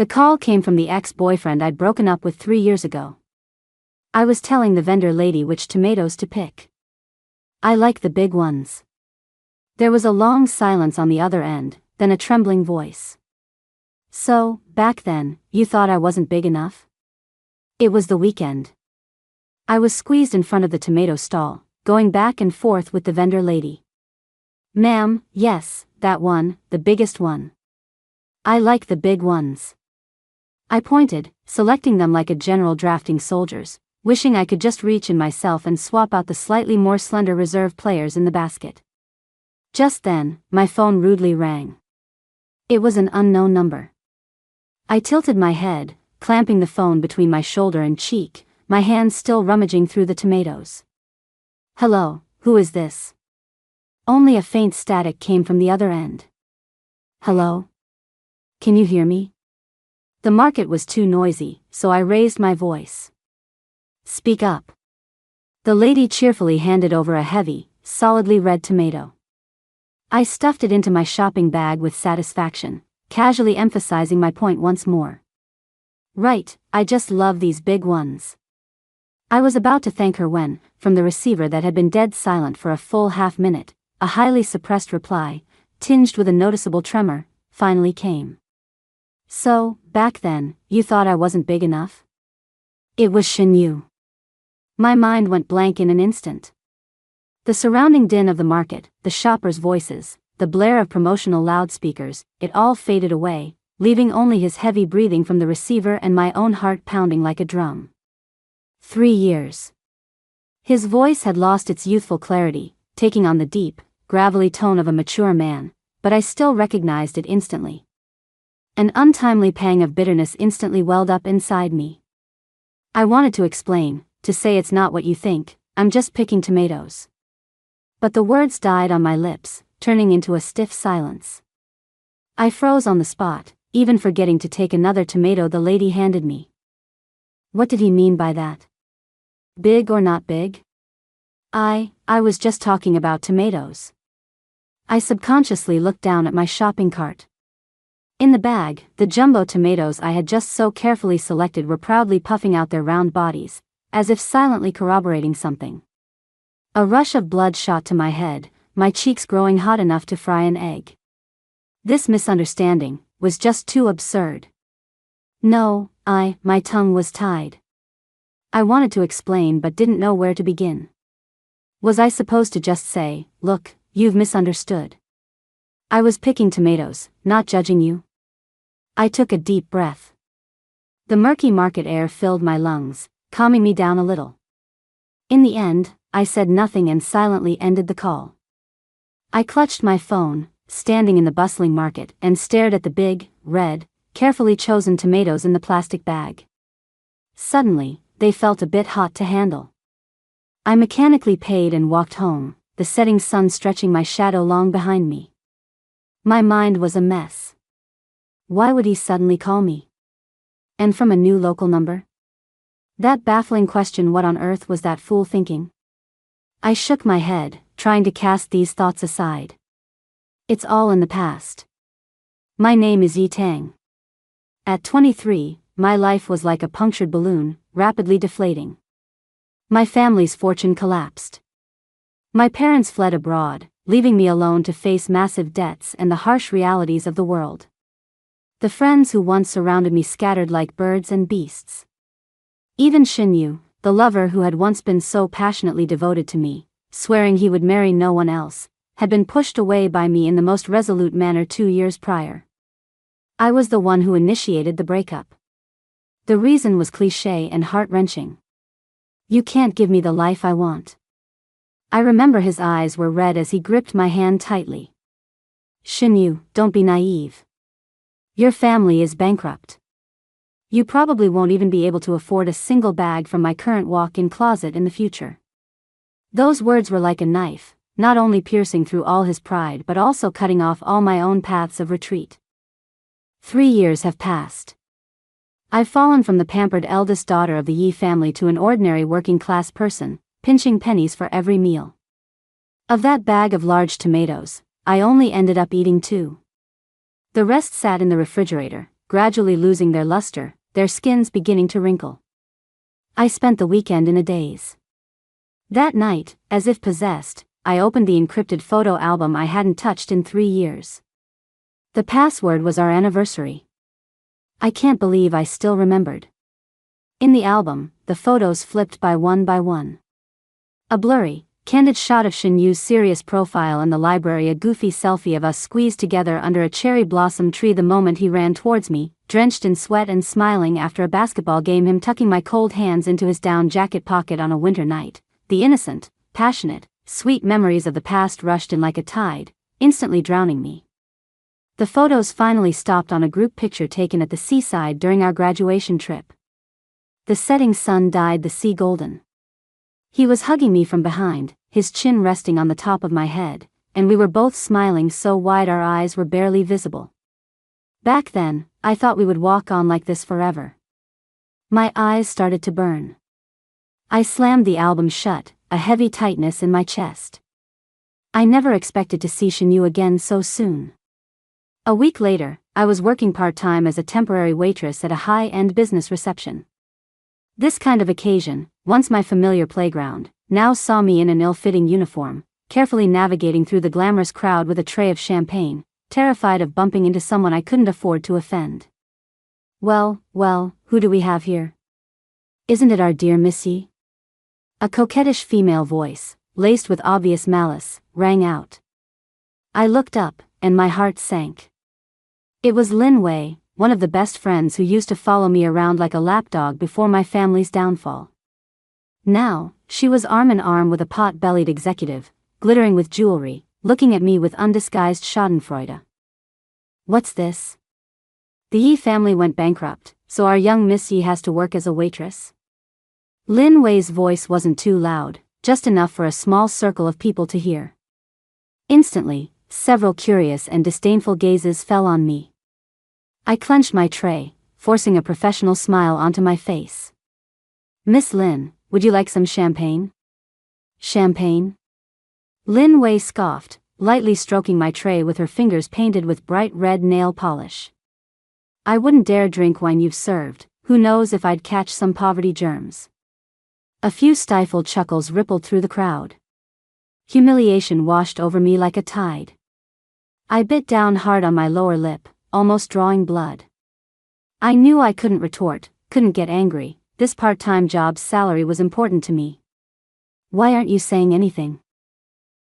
The call came from the ex-boyfriend I'd broken up with 3 years ago. I was telling the vendor lady which tomatoes to pick. I like the big ones. There was a long silence on the other end, then a trembling voice. So, back then, you thought I wasn't big enough? It was the weekend. I was squeezed in front of the tomato stall, going back and forth with the vendor lady. Ma'am, yes, that one, the biggest one. I like the big ones. I pointed, selecting them like a general drafting soldiers, wishing I could just reach in myself and swap out the slightly more slender reserve players in the basket. Just then, my phone rudely rang. It was an unknown number. I tilted my head, clamping the phone between my shoulder and cheek, my hands still rummaging through the tomatoes. Hello, who is this? Only a faint static came from the other end. Hello? Can you hear me? The market was too noisy, so I raised my voice. Speak up. The lady cheerfully handed over a heavy, solidly red tomato. I stuffed it into my shopping bag with satisfaction, casually emphasizing my point once more. Right, I just love these big ones. I was about to thank her when, from the receiver that had been dead silent for a full half-minute, a highly suppressed reply, tinged with a noticeable tremor, finally came. So, back then, you thought I wasn't big enough? It was Shinyu. My mind went blank in an instant. The surrounding din of the market, the shoppers' voices, the blare of promotional loudspeakers, it all faded away, leaving only his heavy breathing from the receiver and my own heart pounding like a drum. 3 years. His voice had lost its youthful clarity, taking on the deep, gravelly tone of a mature man, but I still recognized it instantly. An untimely pang of bitterness instantly welled up inside me. I wanted to explain, to say it's not what you think, I'm just picking tomatoes. But the words died on my lips, turning into a stiff silence. I froze on the spot, even forgetting to take another tomato the lady handed me. What did he mean by that? Big or not big? I was just talking about tomatoes. I subconsciously looked down at my shopping cart. In the bag, the jumbo tomatoes I had just so carefully selected were proudly puffing out their round bodies, as if silently corroborating something. A rush of blood shot to my head, my cheeks growing hot enough to fry an egg. This misunderstanding was just too absurd. No, my tongue was tied. I wanted to explain but didn't know where to begin. Was I supposed to just say, look, you've misunderstood. I was picking tomatoes, not judging you. I took a deep breath. The murky market air filled my lungs, calming me down a little. In the end, I said nothing and silently ended the call. I clutched my phone, standing in the bustling market, and stared at the big, red, carefully chosen tomatoes in the plastic bag. Suddenly, they felt a bit hot to handle. I mechanically paid and walked home, the setting sun stretching my shadow long behind me. My mind was a mess. Why would he suddenly call me? And from a new local number? That baffling question, what on earth was that fool thinking? I shook my head, trying to cast these thoughts aside. It's all in the past. My name is Yi Tang. At 23, my life was like a punctured balloon, rapidly deflating. My family's fortune collapsed. My parents fled abroad, leaving me alone to face massive debts and the harsh realities of the world. The friends who once surrounded me scattered like birds and beasts. Even Shinyu, the lover who had once been so passionately devoted to me, swearing he would marry no one else, had been pushed away by me in the most resolute manner 2 years prior. I was the one who initiated the breakup. The reason was cliché and heart-wrenching. You can't give me the life I want. I remember his eyes were red as he gripped my hand tightly. Shinyu, don't be naive. Your family is bankrupt. You probably won't even be able to afford a single bag from my current walk-in closet in the future. Those words were like a knife, not only piercing through all his pride but also cutting off all my own paths of retreat. 3 years have passed. I've fallen from the pampered eldest daughter of the Yi family to an ordinary working-class person, pinching pennies for every meal. Of that bag of large tomatoes, I only ended up eating 2. The rest sat in the refrigerator, gradually losing their luster, their skins beginning to wrinkle. I spent the weekend in a daze. That night, as if possessed, I opened the encrypted photo album I hadn't touched in 3 years. The password was our anniversary. I can't believe I still remembered. In the album, the photos flipped by one. A blurry, candid shot of Shinyu's serious profile in the library, a goofy selfie of us squeezed together under a cherry blossom tree the moment he ran towards me, drenched in sweat and smiling after a basketball game, him tucking my cold hands into his down jacket pocket on a winter night. The innocent, passionate, sweet memories of the past rushed in like a tide, instantly drowning me. The photos finally stopped on a group picture taken at the seaside during our graduation trip. The setting sun dyed the sea golden. He was hugging me from behind, his chin resting on the top of my head, and we were both smiling so wide our eyes were barely visible. Back then, I thought we would walk on like this forever. My eyes started to burn. I slammed the album shut, a heavy tightness in my chest. I never expected to see Shinyu again so soon. A week later, I was working part-time as a temporary waitress at a high-end business reception. This kind of occasion, once my familiar playground, now saw me in an ill-fitting uniform, carefully navigating through the glamorous crowd with a tray of champagne, terrified of bumping into someone I couldn't afford to offend. Well, who do we have here? Isn't it our dear Missy? A coquettish female voice, laced with obvious malice, rang out. I looked up, and my heart sank. It was Lin Wei, one of the best friends who used to follow me around like a lapdog before my family's downfall. Now, she was arm in arm with a pot-bellied executive, glittering with jewelry, looking at me with undisguised schadenfreude. What's this? The Yi family went bankrupt, so our young Miss Yi has to work as a waitress? Lin Wei's voice wasn't too loud, just enough for a small circle of people to hear. Instantly, several curious and disdainful gazes fell on me. I clenched my tray, forcing a professional smile onto my face. Miss Lin, would you like some champagne? Champagne? Lin Wei scoffed, lightly stroking my tray with her fingers painted with bright red nail polish. I wouldn't dare drink wine you've served, who knows if I'd catch some poverty germs. A few stifled chuckles rippled through the crowd. Humiliation washed over me like a tide. I bit down hard on my lower lip, almost drawing blood. I knew I couldn't retort, couldn't get angry. This part-time job's salary was important to me. Why aren't you saying anything?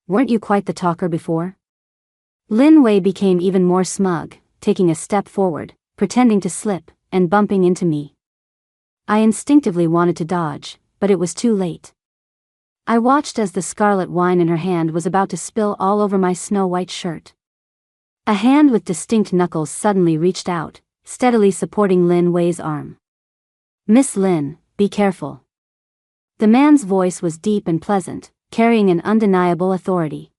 Weren't you quite the talker before? Lin Wei became even more smug, taking a step forward, pretending to slip, and bumping into me. I instinctively wanted to dodge, but it was too late. I watched as the scarlet wine in her hand was about to spill all over my snow-white shirt. A hand with distinct knuckles suddenly reached out, steadily supporting Lin Wei's arm. Miss Lin, be careful. The man's voice was deep and pleasant, carrying an undeniable authority.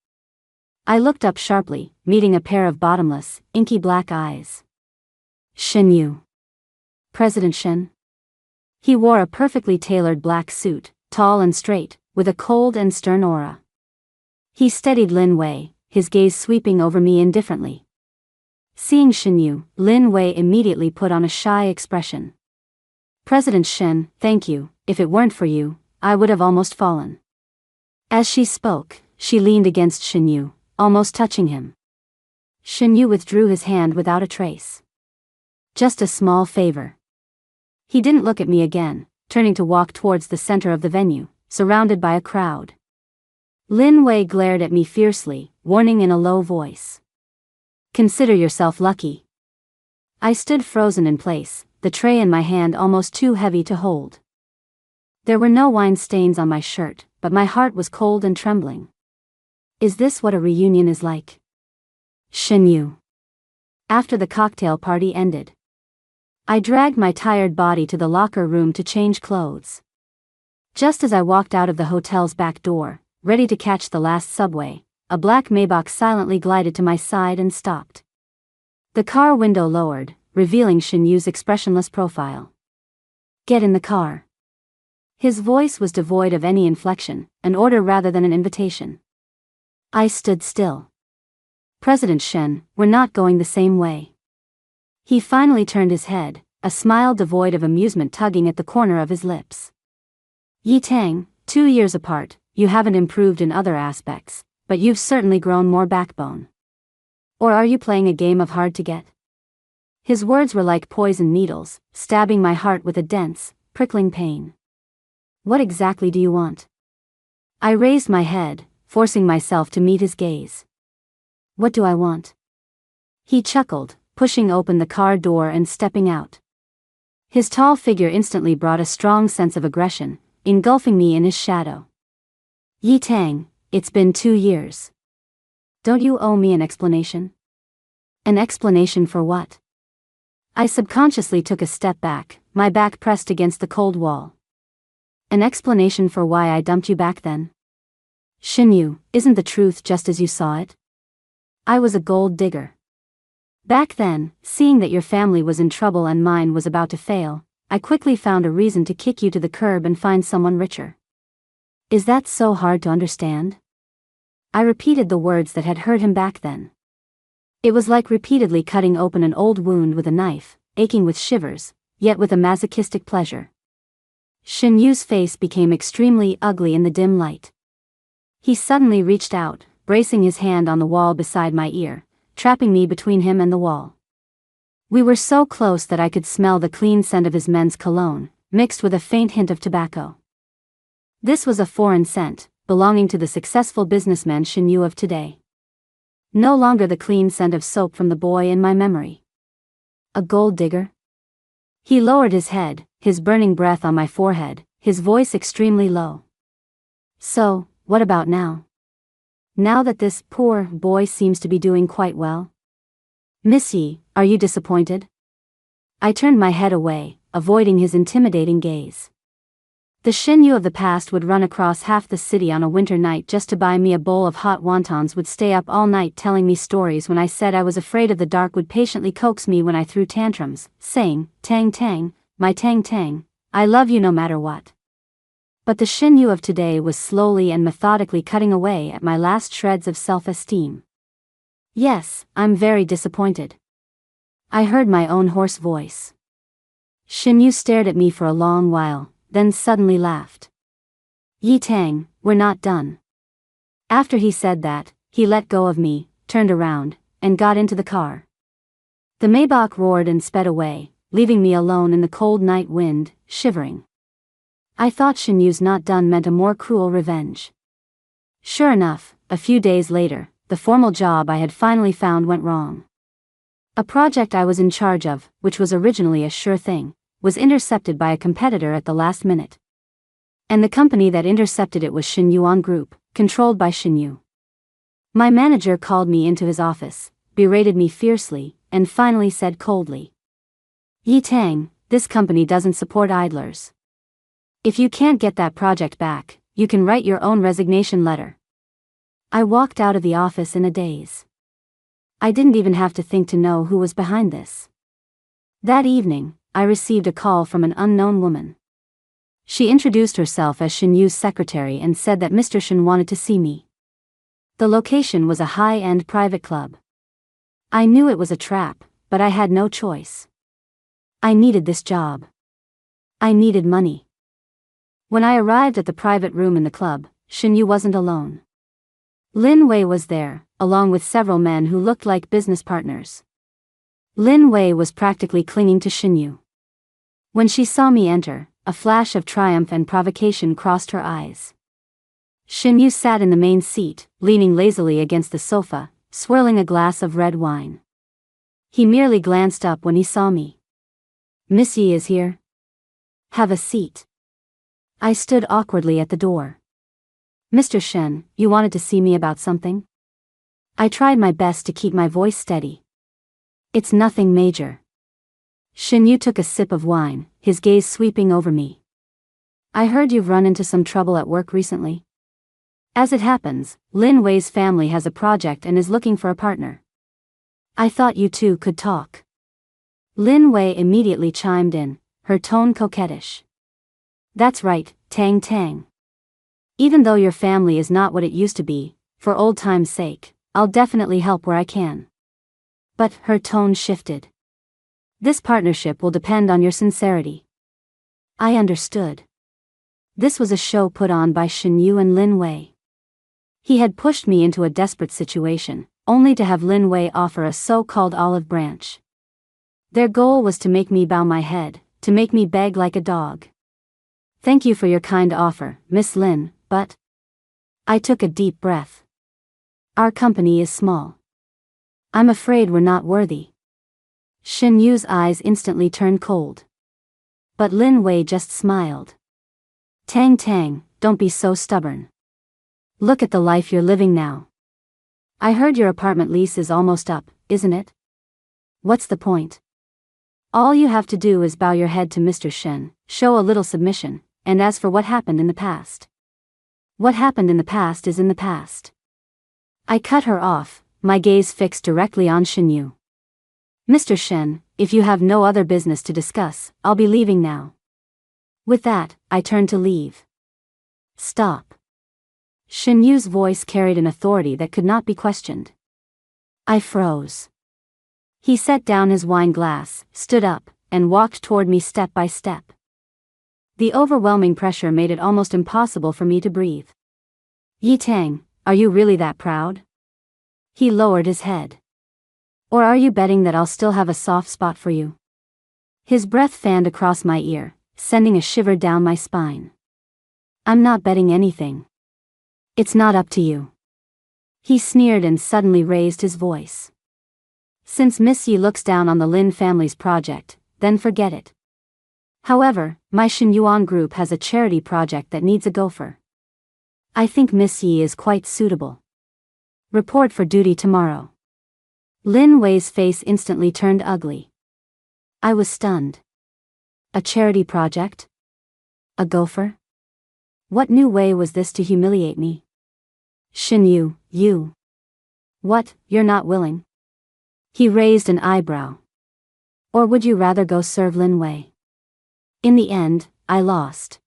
I looked up sharply, meeting a pair of bottomless, inky black eyes. Shinyu. President Shen. He wore a perfectly tailored black suit, tall and straight, with a cold and stern aura. He steadied Lin Wei, his gaze sweeping over me indifferently. Seeing Shinyu, Lin Wei immediately put on a shy expression. President Shen, thank you, if it weren't for you, I would have almost fallen. As she spoke, she leaned against Shinyu, almost touching him. Shinyu withdrew his hand without a trace. Just a small favor. He didn't look at me again, turning to walk towards the center of the venue, surrounded by a crowd. Lin Wei glared at me fiercely, warning in a low voice. Consider yourself lucky. I stood frozen in place, the tray in my hand almost too heavy to hold. There were no wine stains on my shirt, but my heart was cold and trembling. Is this what a reunion is like? Shinyu. After the cocktail party ended, I dragged my tired body to the locker room to change clothes. Just as I walked out of the hotel's back door, ready to catch the last subway, a black Maybach silently glided to my side and stopped. The car window lowered, revealing Shinyu's expressionless profile. Get in the car. His voice was devoid of any inflection, an order rather than an invitation. I stood still. President Shen, we're not going the same way. He finally turned his head, a smile devoid of amusement tugging at the corner of his lips. Yi Tang, 2 years apart, you haven't improved in other aspects, but you've certainly grown more backbone. Or are you playing a game of hard to get? His words were like poison needles, stabbing my heart with a dense, prickling pain. What exactly do you want? I raised my head, forcing myself to meet his gaze. What do I want? He chuckled, pushing open the car door and stepping out. His tall figure instantly brought a strong sense of aggression, engulfing me in his shadow. Yi Tang, it's been 2 years. Don't you owe me an explanation? An explanation for what? I subconsciously took a step back, my back pressed against the cold wall. An explanation for why I dumped you back then? Xinyu, isn't the truth just as you saw it? I was a gold digger. Back then, seeing that your family was in trouble and mine was about to fail, I quickly found a reason to kick you to the curb and find someone richer. Is that so hard to understand? I repeated the words that had hurt him back then. It was like repeatedly cutting open an old wound with a knife, aching with shivers, yet with a masochistic pleasure. Xinyu's face became extremely ugly in the dim light. He suddenly reached out, bracing his hand on the wall beside my ear, trapping me between him and the wall. We were so close that I could smell the clean scent of his men's cologne, mixed with a faint hint of tobacco. This was a foreign scent, belonging to the successful businessman Xinyu of today. No longer the clean scent of soap from the boy in my memory. A gold digger? He lowered his head, his burning breath on my forehead, his voice extremely low. So, what about now? Now that this poor boy seems to be doing quite well? Miss Yi, are you disappointed? I turned my head away, avoiding his intimidating gaze. The Xinyu of the past would run across half the city on a winter night just to buy me a bowl of hot wontons, would stay up all night telling me stories when I said I was afraid of the dark, would patiently coax me when I threw tantrums, saying, "Tang Tang, my Tang Tang, I love you no matter what." But the Xinyu of today was slowly and methodically cutting away at my last shreds of self-esteem. Yes, I'm very disappointed. I heard my own hoarse voice. Xinyu stared at me for a long while, then suddenly laughed. Yi Tang, we're not done. After he said that, he let go of me, turned around, and got into the car. The Maybach roared and sped away, leaving me alone in the cold night wind, shivering. I thought Xinyu's not done meant a more cruel revenge. Sure enough, a few days later, the formal job I had finally found went wrong. A project I was in charge of, which was originally a sure thing, was intercepted by a competitor at the last minute. And the company that intercepted it was Xinyuan Group, controlled by Xinyu. My manager called me into his office, berated me fiercely, and finally said coldly, "Yi Tang, this company doesn't support idlers. If you can't get that project back, you can write your own resignation letter." I walked out of the office in a daze. I didn't even have to think to know who was behind this. That evening, I received a call from an unknown woman. She introduced herself as Xinyu's secretary and said that Mr. Shen wanted to see me. The location was a high-end private club. I knew it was a trap, but I had no choice. I needed this job. I needed money. When I arrived at the private room in the club, Xinyu wasn't alone. Lin Wei was there, along with several men who looked like business partners. Lin Wei was practically clinging to Xinyu. When she saw me enter, a flash of triumph and provocation crossed her eyes. Xinyu sat in the main seat, leaning lazily against the sofa, swirling a glass of red wine. He merely glanced up when he saw me. "Miss Yi is here? Have a seat." I stood awkwardly at the door. "Mr. Shen, you wanted to see me about something?" I tried my best to keep my voice steady. "It's nothing major." Xinyu took a sip of wine, his gaze sweeping over me. "I heard you've run into some trouble at work recently. As it happens, Lin Wei's family has a project and is looking for a partner. I thought you two could talk." Lin Wei immediately chimed in, her tone coquettish. "That's right, Tang Tang. Even though your family is not what it used to be, for old time's sake, I'll definitely help where I can." But her tone shifted. This partnership will depend on your sincerity. I understood. This was a show put on by Shin Yu and Lin Wei. He had pushed me into a desperate situation, only to have Lin Wei offer a so-called olive branch. Their goal was to make me bow my head, to make me beg like a dog. Thank you for your kind offer, Miss Lin, but... I took a deep breath. Our company is small. I'm afraid we're not worthy. Shin Yu's eyes instantly turned cold. But Lin Wei just smiled. Tang Tang, don't be so stubborn. Look at the life you're living now. I heard your apartment lease is almost up, isn't it? What's the point? All you have to do is bow your head to Mr. Shen, show a little submission, and as for what happened in the past. What happened in the past is in the past. I cut her off, my gaze fixed directly on Shin Yu. Mr. Shen, if you have no other business to discuss, I'll be leaving now. With that, I turned to leave. Stop. Shin Yu's voice carried an authority that could not be questioned. I froze. He set down his wine glass, stood up, and walked toward me step by step. The overwhelming pressure made it almost impossible for me to breathe. Yi Tang, are you really that proud? He lowered his head. Or are you betting that I'll still have a soft spot for you? His breath fanned across my ear, sending a shiver down my spine. I'm not betting anything. It's not up to you. He sneered and suddenly raised his voice. Since Miss Yi looks down on the Lin family's project, then forget it. However, my Xinyuan group has a charity project that needs a gopher. I think Miss Yi is quite suitable. Report for duty tomorrow. Lin Wei's face instantly turned ugly. I was stunned. A charity project? A gopher? What new way was this to humiliate me? Shin Yu, you. What, you're not willing? He raised an eyebrow. Or would you rather go serve Lin Wei? In the end, I lost.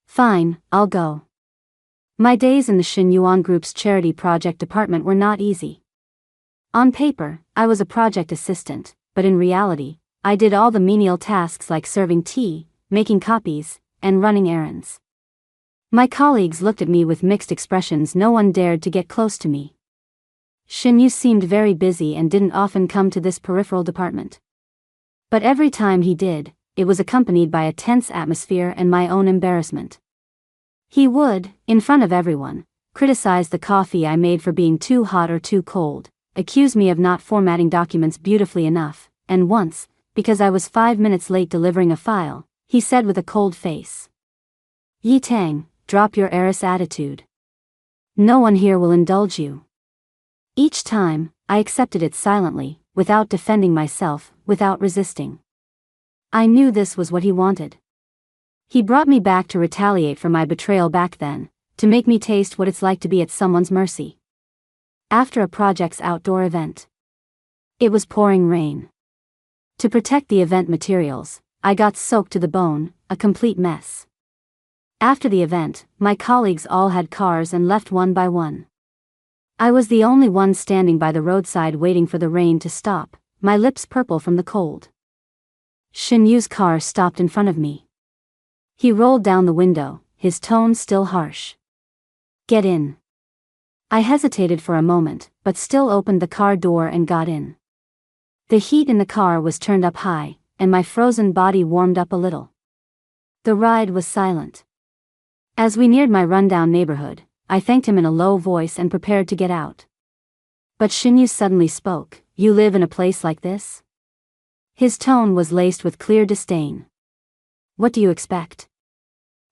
Fine, I'll go. My days in the Xinyuan Group's charity project department were not easy. On paper, I was a project assistant, but in reality, I did all the menial tasks like serving tea, making copies, and running errands. My colleagues looked at me with mixed expressions. No one dared to get close to me. Shin Yu seemed very busy and didn't often come to this peripheral department. But every time he did, it was accompanied by a tense atmosphere and my own embarrassment. He would, in front of everyone, criticize the coffee I made for being too hot or too cold, accuse me of not formatting documents beautifully enough, and once, because I was 5 minutes late delivering a file, he said with a cold face, Yi Tang, drop your heiress attitude. No one here will indulge you. Each time, I accepted it silently, without defending myself, without resisting. I knew this was what he wanted. He brought me back to retaliate for my betrayal back then, to make me taste what it's like to be at someone's mercy. After a project's outdoor event. It was pouring rain. To protect the event materials, I got soaked to the bone, a complete mess. After the event, my colleagues all had cars and left one by one. I was the only one standing by the roadside waiting for the rain to stop, my lips purple from the cold. Shin Yu's car stopped in front of me. He rolled down the window, his tone still harsh. Get in. I hesitated for a moment, but still opened the car door and got in. The heat in the car was turned up high, and my frozen body warmed up a little. The ride was silent. As we neared my rundown neighborhood, I thanked him in a low voice and prepared to get out. But Shin Yu suddenly spoke, You live in a place like this? His tone was laced with clear disdain. What do you expect?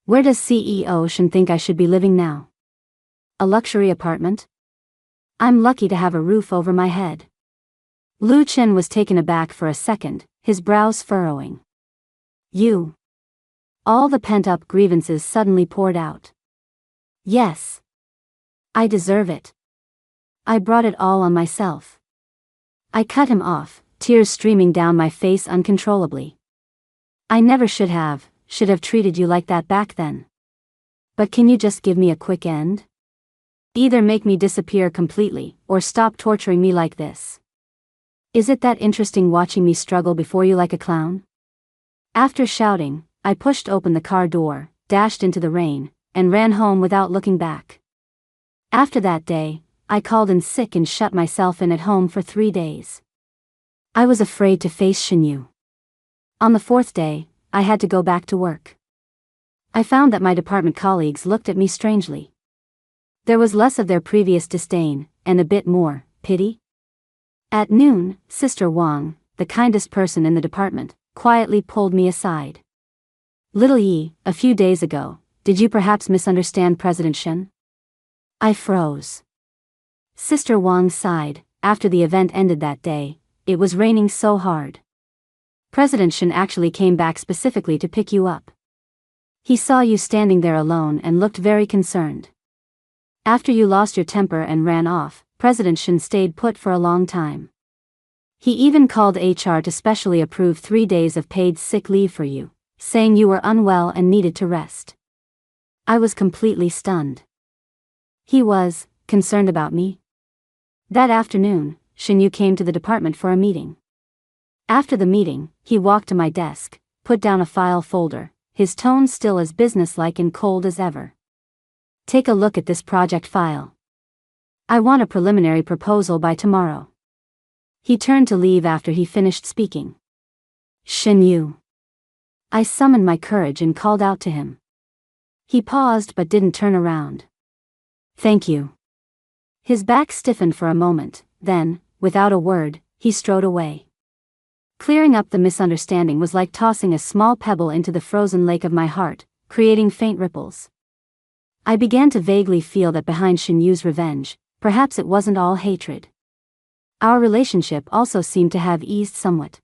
Where does CEO Shin think I should be living now? A luxury apartment? I'm lucky to have a roof over my head. Lu Chen was taken aback for a second, his brows furrowing. You. All the pent-up grievances suddenly poured out. Yes. I deserve it. I brought it all on myself. I cut him off, tears streaming down my face uncontrollably. I never should have treated you like that back then. But can you just give me a quick end? Either make me disappear completely, or stop torturing me like this. Is it that interesting watching me struggle before you like a clown? After shouting, I pushed open the car door, dashed into the rain, and ran home without looking back. After that day, I called in sick and shut myself in at home for 3 days. I was afraid to face Shinyu. On the 4th day, I had to go back to work. I found that my department colleagues looked at me strangely. There was less of their previous disdain, and a bit more pity. At noon, Sister Wang, the kindest person in the department, quietly pulled me aside. "Little Yi, a few days ago, did you perhaps misunderstand President Shen?" I froze. Sister Wang sighed. After the event ended that day, it was raining so hard. President Shen actually came back specifically to pick you up. He saw you standing there alone and looked very concerned. After you lost your temper and ran off, President Shen stayed put for a long time. He even called HR to specially approve 3 days of paid sick leave for you, saying you were unwell and needed to rest. I was completely stunned. He was concerned about me? That afternoon, Shinyu came to the department for a meeting. After the meeting, he walked to my desk, put down a file folder, his tone still as businesslike and cold as ever. "Take a look at this project file. I want a preliminary proposal by tomorrow." He turned to leave after he finished speaking. "Shinyu." I summoned my courage and called out to him. He paused but didn't turn around. "Thank you." His back stiffened for a moment, then, without a word, he strode away. Clearing up the misunderstanding was like tossing a small pebble into the frozen lake of my heart, creating faint ripples. I began to vaguely feel that behind Shinyu's revenge, perhaps it wasn't all hatred. Our relationship also seemed to have eased somewhat.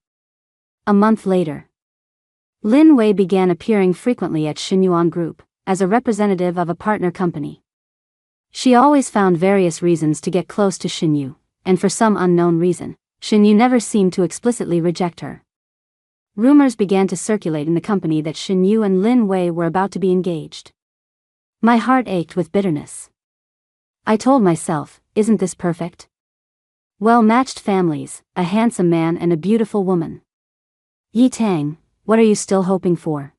A month later, Lin Wei began appearing frequently at Shinyuan Group, as a representative of a partner company. She always found various reasons to get close to Shinyu, and for some unknown reason, Shinyu never seemed to explicitly reject her. Rumors began to circulate in the company that Shinyu and Lin Wei were about to be engaged. My heart ached with bitterness. I told myself, isn't this perfect? Well-matched families, a handsome man and a beautiful woman. Yi Tang, what are you still hoping for?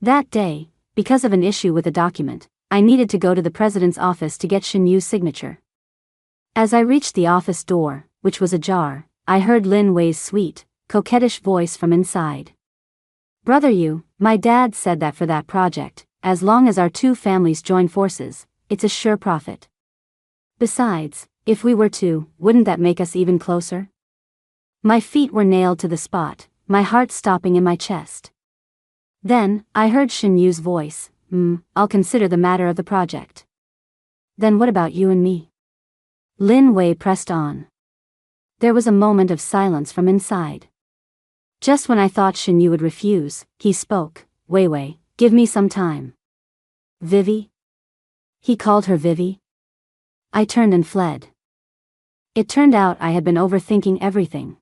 That day, because of an issue with a document, I needed to go to the president's office to get Shinyu's signature. As I reached the office door, which was ajar, I heard Lin Wei's sweet, coquettish voice from inside. "Brother Yu, my dad said that for that project, as long as our two families join forces, it's a sure profit. Besides, if we were to, wouldn't that make us even closer?" My feet were nailed to the spot, my heart stopping in my chest. Then, I heard Shinyu's voice, "I'll consider the matter of the project." "Then what about you and me?" Lin Wei pressed on. There was a moment of silence from inside. Just when I thought Shinyu would refuse, he spoke. Wei, give me some time." "Vivi?" He called her Vivi. I turned and fled. It turned out I had been overthinking everything.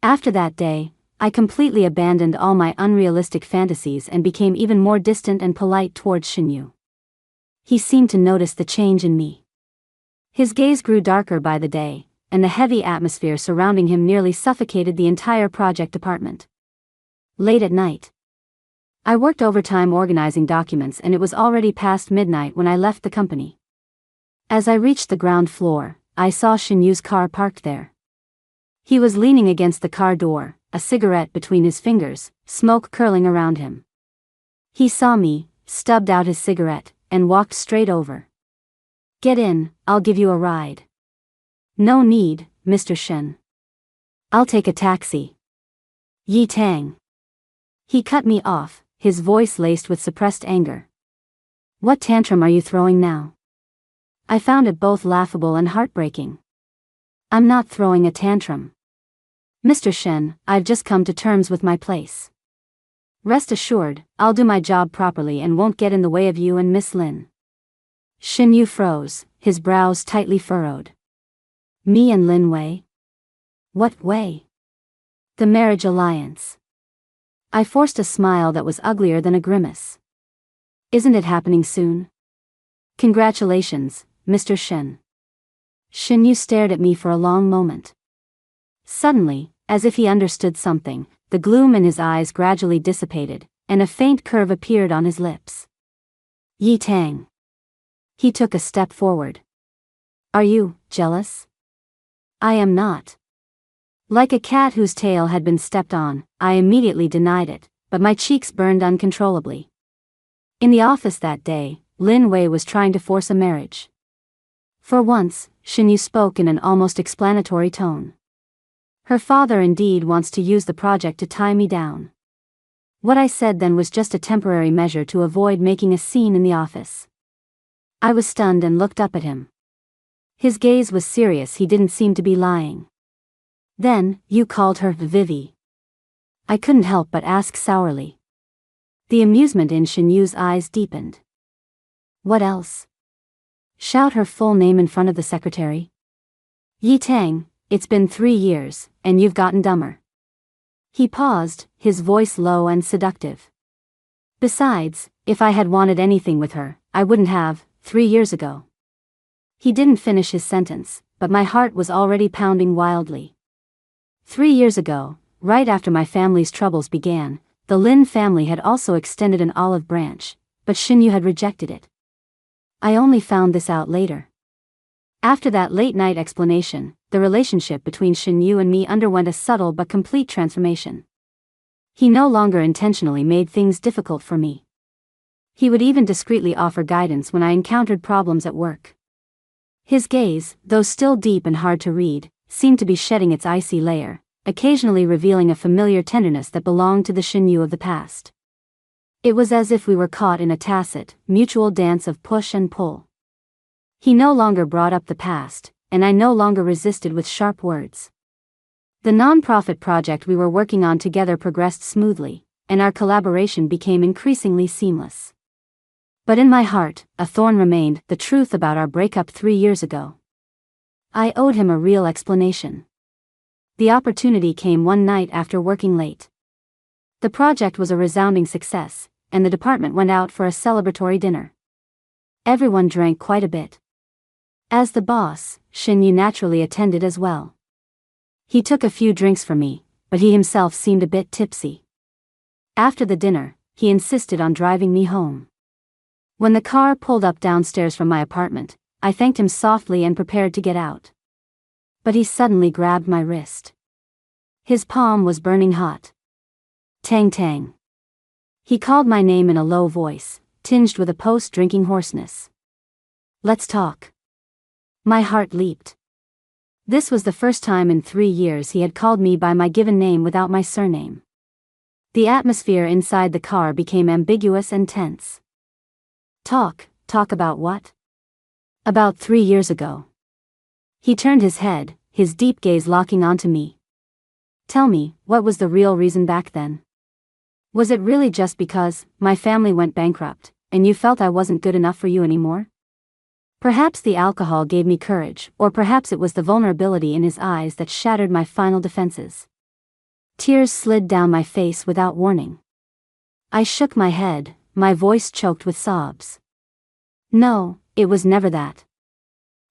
After that day, I completely abandoned all my unrealistic fantasies and became even more distant and polite towards Shinyu. He seemed to notice the change in me. His gaze grew darker by the day, and the heavy atmosphere surrounding him nearly suffocated the entire project department. Late at night, I worked overtime organizing documents and it was already past midnight when I left the company. As I reached the ground floor, I saw Shinyu's car parked there. He was leaning against the car door, a cigarette between his fingers, smoke curling around him. He saw me, stubbed out his cigarette, and walked straight over. "Get in, I'll give you a ride." "No need, Mr. Shen. I'll take a taxi." "Yi Tang." He cut me off, his voice laced with suppressed anger. "What tantrum are you throwing now?" I found it both laughable and heartbreaking. "I'm not throwing a tantrum. Mr. Shen, I've just come to terms with my place. Rest assured, I'll do my job properly and won't get in the way of you and Miss Lin." Shinyu froze, his brows tightly furrowed. "Me and Lin Wei? What Wei?" "The marriage alliance." I forced a smile that was uglier than a grimace. "Isn't it happening soon?" "Congratulations, Mr. Shen." Shinyu stared at me for a long moment. Suddenly, as if he understood something, the gloom in his eyes gradually dissipated, and a faint curve appeared on his lips. Yi Tang. He took a step forward. Are you jealous? I am not. Like a cat whose tail had been stepped on, I immediately denied it, but my cheeks burned uncontrollably. In the office that day, Lin Wei was trying to force a marriage. For once, Shin Yu spoke in an almost explanatory tone. Her father indeed wants to use the project to tie me down. What I said then was just a temporary measure to avoid making a scene in the office. I was stunned and looked up at him. His gaze was serious, he didn't seem to be lying. Then, you called her Vivi. I couldn't help but ask sourly. The amusement in Shin Yu's eyes deepened. What else? Shout her full name in front of the secretary? Yi Tang, it's been 3 years, and you've gotten dumber. He paused, his voice low and seductive. Besides, if I had wanted anything with her, I wouldn't have, 3 years ago. He didn't finish his sentence, but my heart was already pounding wildly. 3 years ago, right after my family's troubles began, the Lin family had also extended an olive branch, but Shin Yu had rejected it. I only found this out later. After that late-night explanation, the relationship between Shin Yu and me underwent a subtle but complete transformation. He no longer intentionally made things difficult for me. He would even discreetly offer guidance when I encountered problems at work. His gaze, though still deep and hard to read, seemed to be shedding its icy layer, occasionally revealing a familiar tenderness that belonged to the Shin Yu of the past. It was as if we were caught in a tacit, mutual dance of push and pull. He no longer brought up the past, and I no longer resisted with sharp words. The non-profit project we were working on together progressed smoothly, and our collaboration became increasingly seamless. But in my heart, a thorn remained, the truth about our breakup 3 years ago. I owed him a real explanation. The opportunity came one night after working late. The project was a resounding success, and the department went out for a celebratory dinner. Everyone drank quite a bit. As the boss, Shin Yu naturally attended as well. He took a few drinks from me, but he himself seemed a bit tipsy. After the dinner, he insisted on driving me home. When the car pulled up downstairs from my apartment, I thanked him softly and prepared to get out. But he suddenly grabbed my wrist. His palm was burning hot. Tang Tang. He called my name in a low voice, tinged with a post-drinking hoarseness. Let's talk. My heart leaped. This was the first time in 3 years he had called me by my given name without my surname. The atmosphere inside the car became ambiguous and tense. Talk about what? About 3 years ago. He turned his head, his deep gaze locking onto me. Tell me, what was the real reason back then? Was it really just because my family went bankrupt, and you felt I wasn't good enough for you anymore? Perhaps the alcohol gave me courage, or perhaps it was the vulnerability in his eyes that shattered my final defenses. Tears slid down my face without warning. I shook my head, my voice choked with sobs. No, it was never that.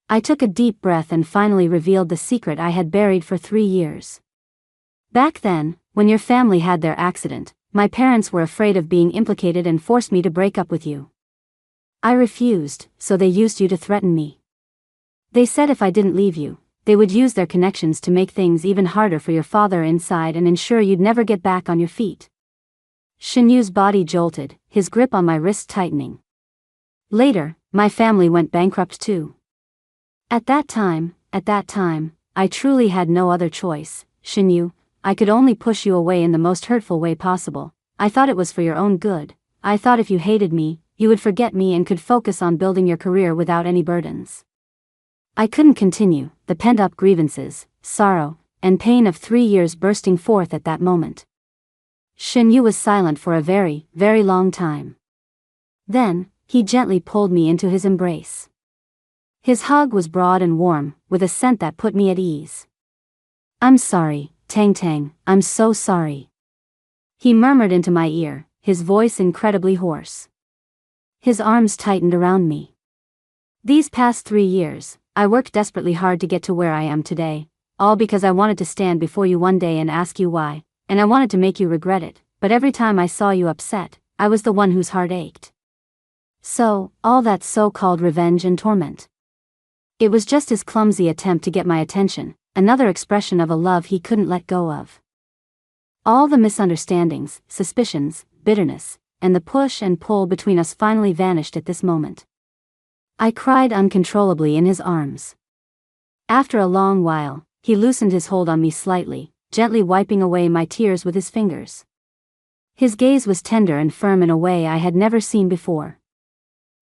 I took a deep breath and finally revealed the secret I had buried for 3 years. Back then, when your family had their accident, my parents were afraid of being implicated and forced me to break up with you. I refused, so they used you to threaten me. They said if I didn't leave you, they would use their connections to make things even harder for your father inside and ensure you'd never get back on your feet. Shin Yu's body jolted, his grip on my wrist tightening. Later, my family went bankrupt too. At that time, I truly had no other choice, Shin Yu. I could only push you away in the most hurtful way possible. I thought it was for your own good. I thought if you hated me, you would forget me and could focus on building your career without any burdens. I couldn't continue, the pent-up grievances, sorrow, and pain of 3 years bursting forth at that moment. Shin Yu was silent for a very, very long time. Then, he gently pulled me into his embrace. His hug was broad and warm, with a scent that put me at ease. I'm sorry, Tang Tang, I'm so sorry. He murmured into my ear, his voice incredibly hoarse. His arms tightened around me. These past 3 years, I worked desperately hard to get to where I am today. all because I wanted to stand before you one day and ask you why, and I wanted to make you regret it, but every time I saw you upset, I was the one whose heart ached. So, all that so-called revenge and torment. It was just his clumsy attempt to get my attention, another expression of a love he couldn't let go of. All the misunderstandings, suspicions, bitterness, and the push and pull between us finally vanished at this moment. I cried uncontrollably in his arms. After a long while, he loosened his hold on me slightly, gently wiping away my tears with his fingers. His gaze was tender and firm in a way I had never seen before.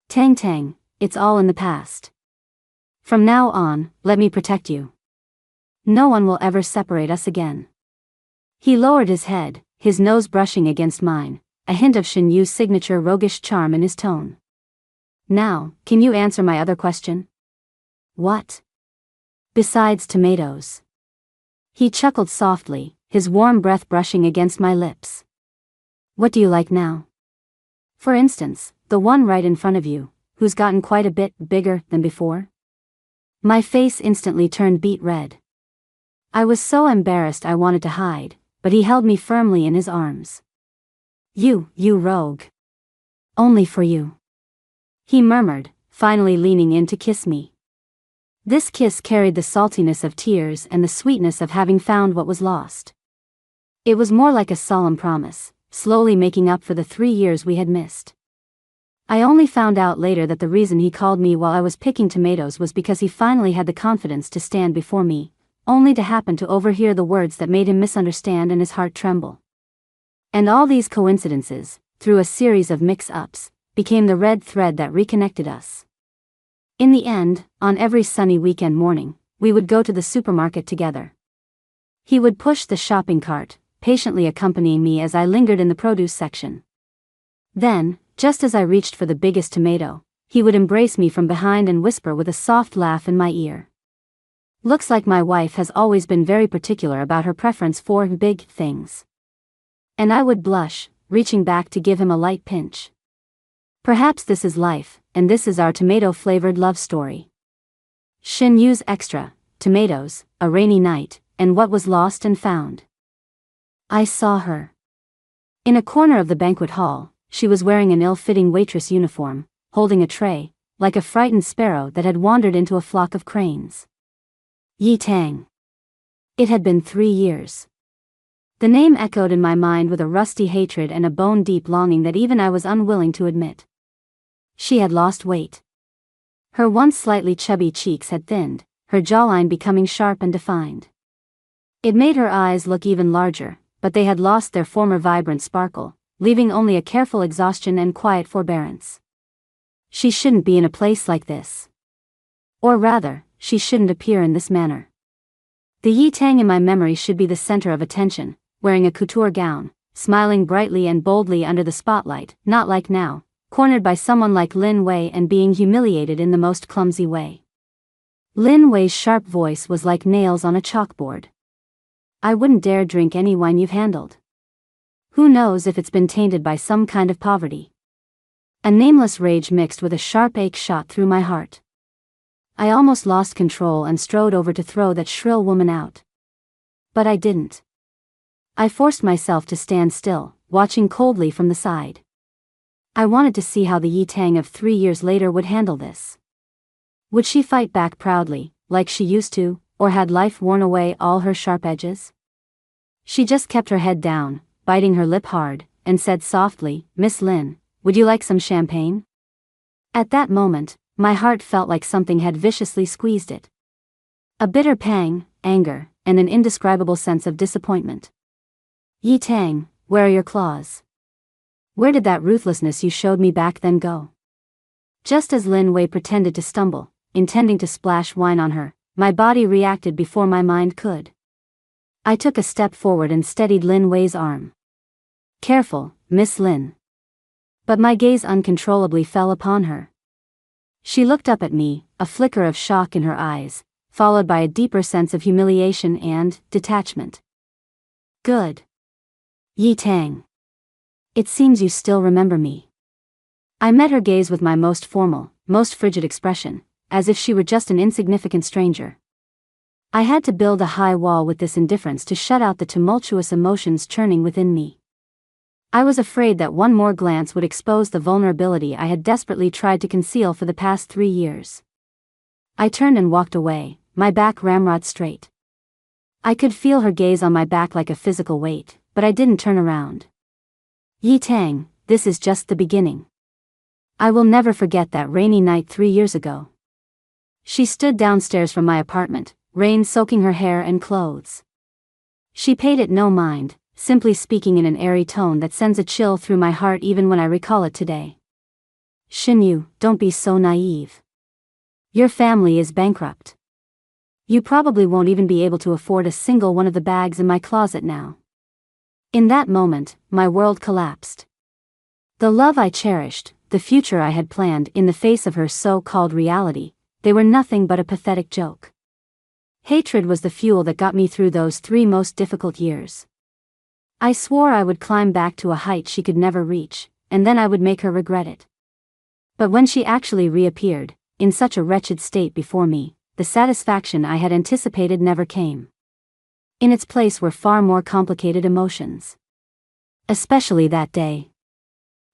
Tang Tang, it's all in the past. From now on, let me protect you. No one will ever separate us again. He lowered his head, his nose brushing against mine, a hint of Shen Yu's signature roguish charm in his tone. Now, can you answer my other question? What? Besides tomatoes. He chuckled softly, his warm breath brushing against my lips. What do you like now? For instance, the one right in front of you, who's gotten quite a bit bigger than before? My face instantly turned beet red. I was so embarrassed I wanted to hide, but he held me firmly in his arms. You rogue. Only for you. He murmured, finally leaning in to kiss me. This kiss carried the saltiness of tears and the sweetness of having found what was lost. It was more like a solemn promise, slowly making up for the 3 years we had missed. I only found out later that the reason he called me while I was picking tomatoes was because he finally had the confidence to stand before me, only to happen to overhear the words that made him misunderstand and his heart tremble. And all these coincidences, through a series of mix-ups, became the red thread that reconnected us. In the end, on every sunny weekend morning, we would go to the supermarket together. He would push the shopping cart, patiently accompanying me as I lingered in the produce section. Then, just as I reached for the biggest tomato, he would embrace me from behind and whisper with a soft laugh in my ear. Looks like my wife has always been very particular about her preference for big things. And I would blush, reaching back to give him a light pinch. Perhaps this is life, and this is our tomato-flavored love story. Shen Yu's extra, tomatoes, a rainy night, and what was lost and found. I saw her. In a corner of the banquet hall, she was wearing an ill-fitting waitress uniform, holding a tray, like a frightened sparrow that had wandered into a flock of cranes. Yi Tang. It had been 3 years. The name echoed in my mind with a rusty hatred and a bone-deep longing that even I was unwilling to admit. She had lost weight. Her once slightly chubby cheeks had thinned, her jawline becoming sharp and defined. It made her eyes look even larger, but they had lost their former vibrant sparkle, leaving only a careful exhaustion and quiet forbearance. She shouldn't be in a place like this. Or rather, she shouldn't appear in this manner. The Yi Tang in my memory should be the center of attention, wearing a couture gown, smiling brightly and boldly under the spotlight, not like now, cornered by someone like Lin Wei and being humiliated in the most clumsy way. Lin Wei's sharp voice was like nails on a chalkboard. I wouldn't dare drink any wine you've handled. Who knows if it's been tainted by some kind of poverty. A nameless rage mixed with a sharp ache shot through my heart. I almost lost control and strode over to throw that shrill woman out. But I didn't. I forced myself to stand still, watching coldly from the side. I wanted to see how the Yi Tang of 3 years later would handle this. Would she fight back proudly, like she used to, or had life worn away all her sharp edges? She just kept her head down, biting her lip hard, and said softly, "Miss Lin, would you like some champagne?" At that moment, my heart felt like something had viciously squeezed it. A bitter pang, anger, and an indescribable sense of disappointment. Yi Tang, where are your claws? Where did that ruthlessness you showed me back then go? Just as Lin Wei pretended to stumble, intending to splash wine on her, my body reacted before my mind could. I took a step forward and steadied Lin Wei's arm. Careful, Miss Lin. But my gaze uncontrollably fell upon her. She looked up at me, a flicker of shock in her eyes, followed by a deeper sense of humiliation and detachment. Good. Yi Tang. It seems you still remember me. I met her gaze with my most formal, most frigid expression, as if she were just an insignificant stranger. I had to build a high wall with this indifference to shut out the tumultuous emotions churning within me. I was afraid that one more glance would expose the vulnerability I had desperately tried to conceal for the past 3 years. I turned and walked away, my back ramrod straight. I could feel her gaze on my back like a physical weight, but I didn't turn around. Yi Tang, this is just the beginning. I will never forget that rainy night 3 years ago. She stood downstairs from my apartment, rain soaking her hair and clothes. She paid it no mind, simply speaking in an airy tone that sends a chill through my heart even when I recall it today. Xinyu, don't be so naive. Your family is bankrupt. You probably won't even be able to afford a single one of the bags in my closet now. In that moment, my world collapsed. The love I cherished, the future I had planned in the face of her so-called reality, they were nothing but a pathetic joke. Hatred was the fuel that got me through those 3 most difficult years. I swore I would climb back to a height she could never reach, and then I would make her regret it. But when she actually reappeared, in such a wretched state before me, the satisfaction I had anticipated never came. In its place were far more complicated emotions. Especially that day.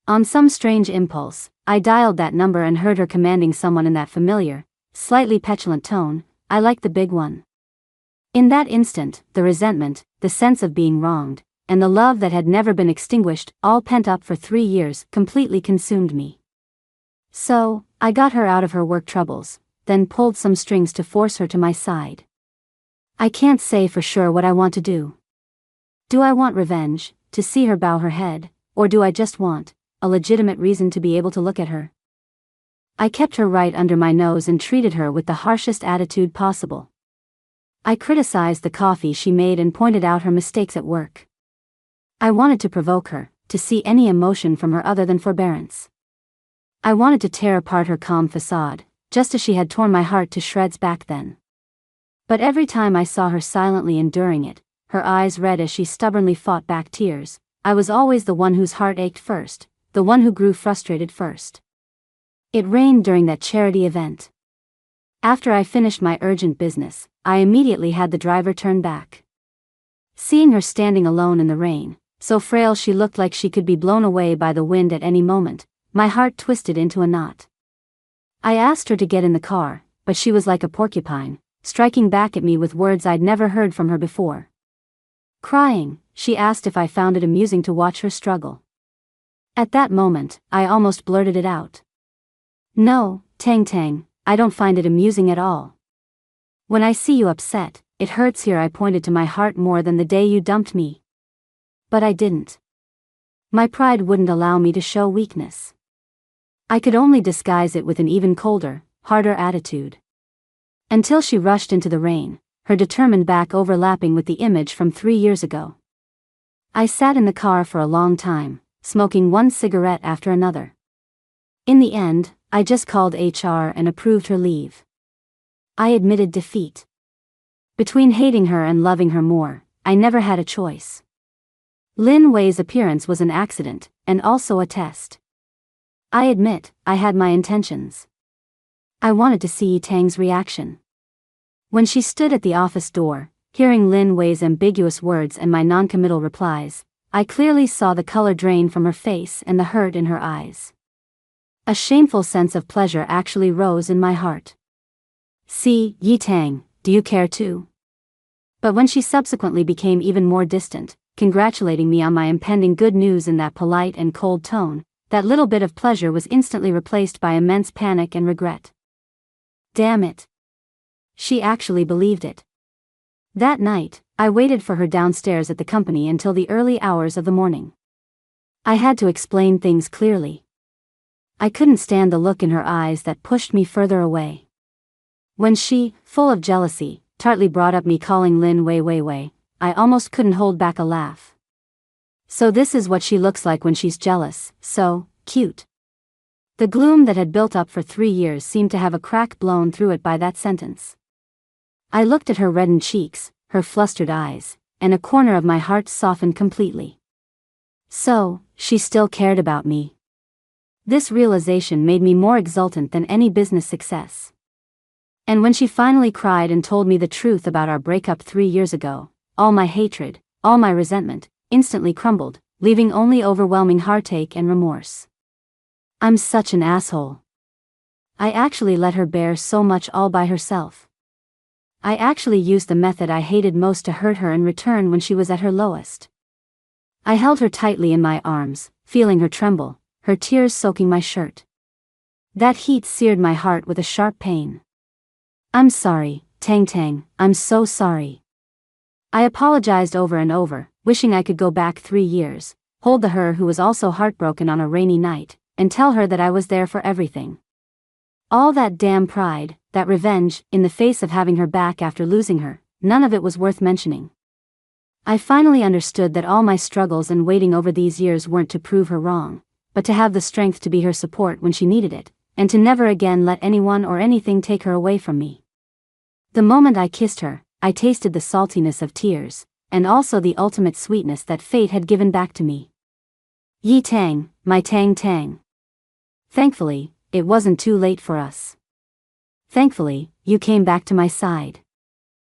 On some strange impulse, I dialed that number and heard her commanding someone in that familiar, slightly petulant tone, "I like the big one." In that instant, the resentment, the sense of being wronged, and the love that had never been extinguished, all pent up for 3 years, completely consumed me. So, I got her out of her work troubles, then pulled some strings to force her to my side. I can't say for sure what I want to do. Do I want revenge, to see her bow her head, or do I just want a legitimate reason to be able to look at her? I kept her right under my nose and treated her with the harshest attitude possible. I criticized the coffee she made and pointed out her mistakes at work. I wanted to provoke her, to see any emotion from her other than forbearance. I wanted to tear apart her calm facade, just as she had torn my heart to shreds back then. But every time I saw her silently enduring it, her eyes red as she stubbornly fought back tears, I was always the one whose heart ached first, the one who grew frustrated first. It rained during that charity event. After I finished my urgent business, I immediately had the driver turn back. Seeing her standing alone in the rain, so frail she looked like she could be blown away by the wind at any moment, my heart twisted into a knot. I asked her to get in the car, but she was like a porcupine, striking back at me with words I'd never heard from her before. Crying, she asked if I found it amusing to watch her struggle. At that moment, I almost blurted it out. No, Tang Tang, I don't find it amusing at all. When I see you upset, it hurts here. I pointed to my heart more than the day you dumped me. But I didn't. My pride wouldn't allow me to show weakness. I could only disguise it with an even colder, harder attitude. Until she rushed into the rain, her determined back overlapping with the image from 3 years ago. I sat in the car for a long time, smoking one cigarette after another. In the end, I just called HR and approved her leave. I admitted defeat. Between hating her and loving her more, I never had a choice. Lin Wei's appearance was an accident, and also a test. I admit, I had my intentions. I wanted to see Tang's reaction. When she stood at the office door, hearing Lin Wei's ambiguous words and my noncommittal replies, I clearly saw the color drain from her face and the hurt in her eyes. A shameful sense of pleasure actually rose in my heart. "See, Yi Tang, do you care too?" But when she subsequently became even more distant, congratulating me on my impending good news in that polite and cold tone, that little bit of pleasure was instantly replaced by immense panic and regret. Damn it. She actually believed it. That night, I waited for her downstairs at the company until the early hours of the morning. I had to explain things clearly. I couldn't stand the look in her eyes that pushed me further away. When she, full of jealousy, tartly brought up me calling Lin Wei, I almost couldn't hold back a laugh. So this is what she looks like when she's jealous, so cute. The gloom that had built up for 3 years seemed to have a crack blown through it by that sentence. I looked at her reddened cheeks, her flustered eyes, and a corner of my heart softened completely. So, she still cared about me. This realization made me more exultant than any business success. And when she finally cried and told me the truth about our breakup 3 years ago, all my hatred, all my resentment, instantly crumbled, leaving only overwhelming heartache and remorse. I'm such an asshole. I actually let her bear so much all by herself. I actually used the method I hated most to hurt her in return when she was at her lowest. I held her tightly in my arms, feeling her tremble, her tears soaking my shirt. That heat seared my heart with a sharp pain. I'm sorry, Tang Tang, I'm so sorry. I apologized over and over, wishing I could go back 3 years, hold the her who was also heartbroken on a rainy night, and tell her that I was there for everything. All that damn pride, that revenge, in the face of having her back after losing her, none of it was worth mentioning. I finally understood that all my struggles and waiting over these years weren't to prove her wrong, but to have the strength to be her support when she needed it, and to never again let anyone or anything take her away from me. The moment I kissed her, I tasted the saltiness of tears, and also the ultimate sweetness that fate had given back to me. Yi Tang, my Tang Tang. Thankfully, it wasn't too late for us. Thankfully, you came back to my side.